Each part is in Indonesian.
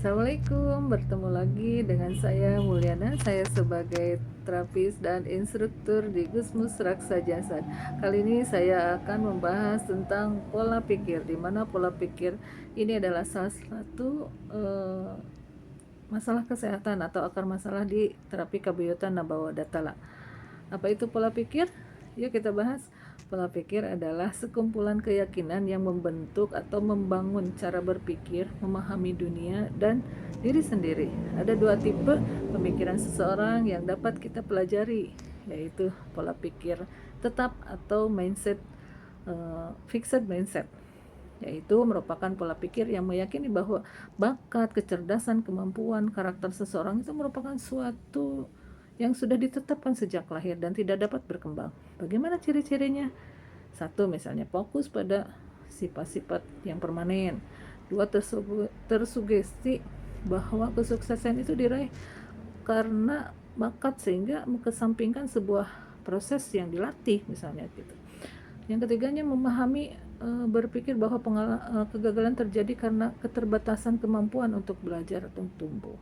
Assalamualaikum, bertemu lagi dengan saya Mulyana. Saya sebagai terapis dan instruktur di Gusmus Raksa Jasad. Kali ini saya akan membahas tentang pola pikir, di mana pola pikir ini adalah salah satu masalah kesehatan atau akar masalah di terapi kabuyutan Nabawa Datala. Apa itu pola pikir? Yuk kita bahas. Pola pikir adalah sekumpulan keyakinan yang membentuk atau membangun cara berpikir, memahami dunia, dan diri sendiri. Ada dua tipe pemikiran seseorang yang dapat kita pelajari, yaitu pola pikir tetap atau mindset, fixed mindset, yaitu merupakan pola pikir yang meyakini bahwa bakat, kecerdasan, kemampuan, karakter seseorang itu merupakan suatu yang sudah ditetapkan sejak lahir dan tidak dapat berkembang. Bagaimana ciri-cirinya? Satu, misalnya fokus pada sifat-sifat yang permanen. Dua, tersugesti bahwa kesuksesan itu diraih karena bakat sehingga mengesampingkan sebuah proses yang dilatih misalnya gitu. Yang ketiganya memahami berpikir bahwa kegagalan terjadi karena keterbatasan kemampuan untuk belajar atau tumbuh.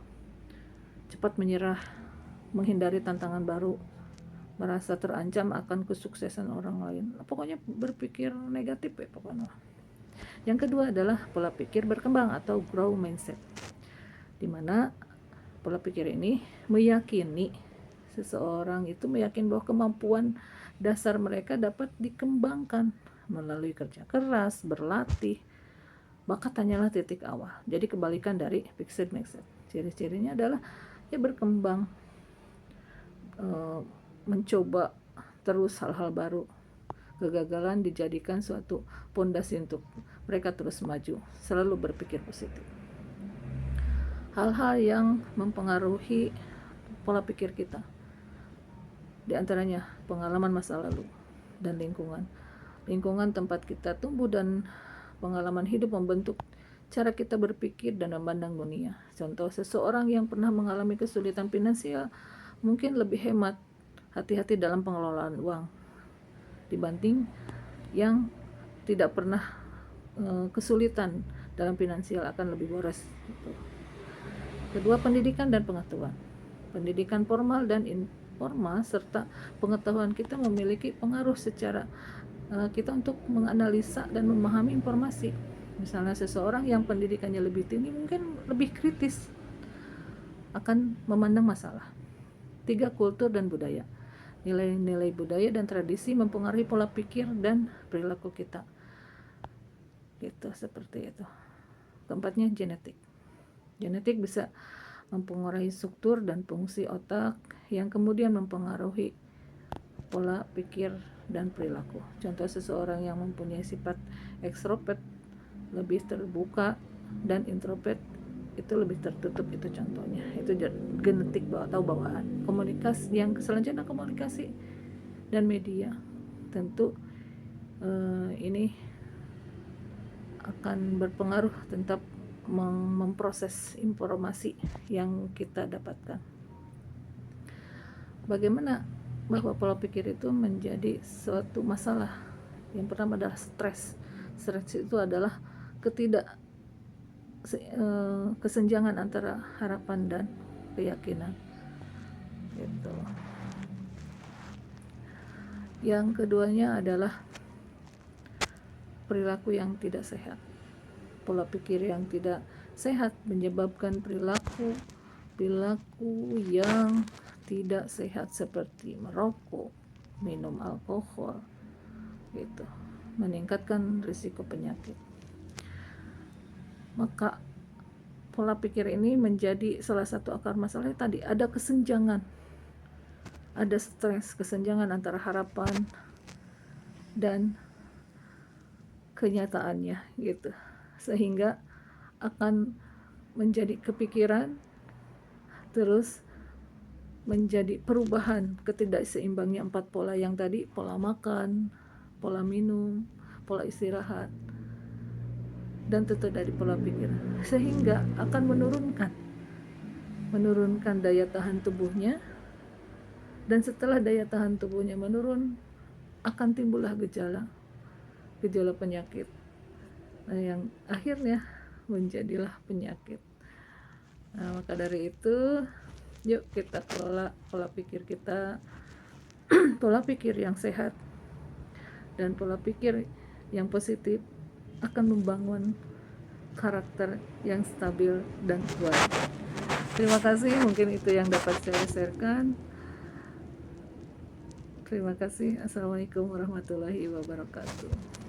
Cepat menyerah, menghindari tantangan baru, merasa terancam akan kesuksesan orang lain. Pokoknya berpikir negatif ya pokoknya. Yang kedua adalah pola pikir berkembang atau grow mindset, di mana pola pikir ini meyakini seseorang itu meyakini bahwa kemampuan dasar mereka dapat dikembangkan melalui kerja keras, berlatih. Bakat hanyalah titik awal. Jadi kebalikan dari fixed mindset. Ciri-cirinya adalah ya berkembang, mencoba terus hal-hal baru. Kegagalan dijadikan suatu pondasi untuk mereka terus maju, selalu berpikir positif. Hal-hal yang mempengaruhi pola pikir kita, di antaranya pengalaman masa lalu dan lingkungan. Lingkungan tempat kita tumbuh dan pengalaman hidup membentuk cara kita berpikir dan memandang dunia. Contoh, seseorang yang pernah mengalami kesulitan finansial mungkin lebih hemat, hati-hati dalam pengelolaan uang dibanding yang tidak pernah kesulitan dalam finansial, akan lebih boros. Kedua, pendidikan dan pengetahuan. Pendidikan formal dan informal serta pengetahuan kita memiliki pengaruh secara kita untuk menganalisa dan memahami informasi. Misalnya seseorang yang pendidikannya lebih tinggi mungkin lebih kritis akan memandang masalah. Tiga, kultur dan budaya. Nilai-nilai budaya dan tradisi mempengaruhi pola pikir dan perilaku kita. Gitu, seperti itu. Keempatnya, genetik. Genetik bisa mempengaruhi struktur dan fungsi otak yang kemudian mempengaruhi pola pikir dan perilaku. Contoh, seseorang yang mempunyai sifat ekstrovert lebih terbuka dan introvert itu lebih tertutup, itu contohnya. Itu genetik atau bawaan. Komunikasi yang selanjutnya, komunikasi dan media. Tentu ini akan berpengaruh tentang memproses informasi yang kita dapatkan. Bagaimana bahwa pola pikir itu menjadi suatu masalah. Yang pertama adalah stres. Stres itu adalah kesenjangan antara harapan dan keyakinan. Gitu. Yang keduanya adalah perilaku yang tidak sehat. Pola pikir yang tidak sehat menyebabkan perilaku yang tidak sehat seperti merokok, minum alkohol, gitu, meningkatkan risiko penyakit. Maka pola pikir ini menjadi salah satu akar masalahnya tadi, ada kesenjangan, ada stres, kesenjangan antara harapan dan kenyataannya gitu, sehingga akan menjadi kepikiran terus menjadi perubahan ketidakseimbangannya empat pola yang tadi, pola makan, pola minum, pola istirahat, dan tentu dari pola pikir, sehingga akan menurunkan daya tahan tubuhnya, dan setelah daya tahan tubuhnya menurun akan timbullah gejala penyakit yang akhirnya menjadilah penyakit. Nah, maka dari itu, yuk kita kelola pola pikir kita, pola pikir yang sehat dan pola pikir yang positif akan membangun karakter yang stabil dan kuat. Terima kasih, mungkin itu yang dapat saya sharekan. Terima kasih. Assalamualaikum warahmatullahi wabarakatuh.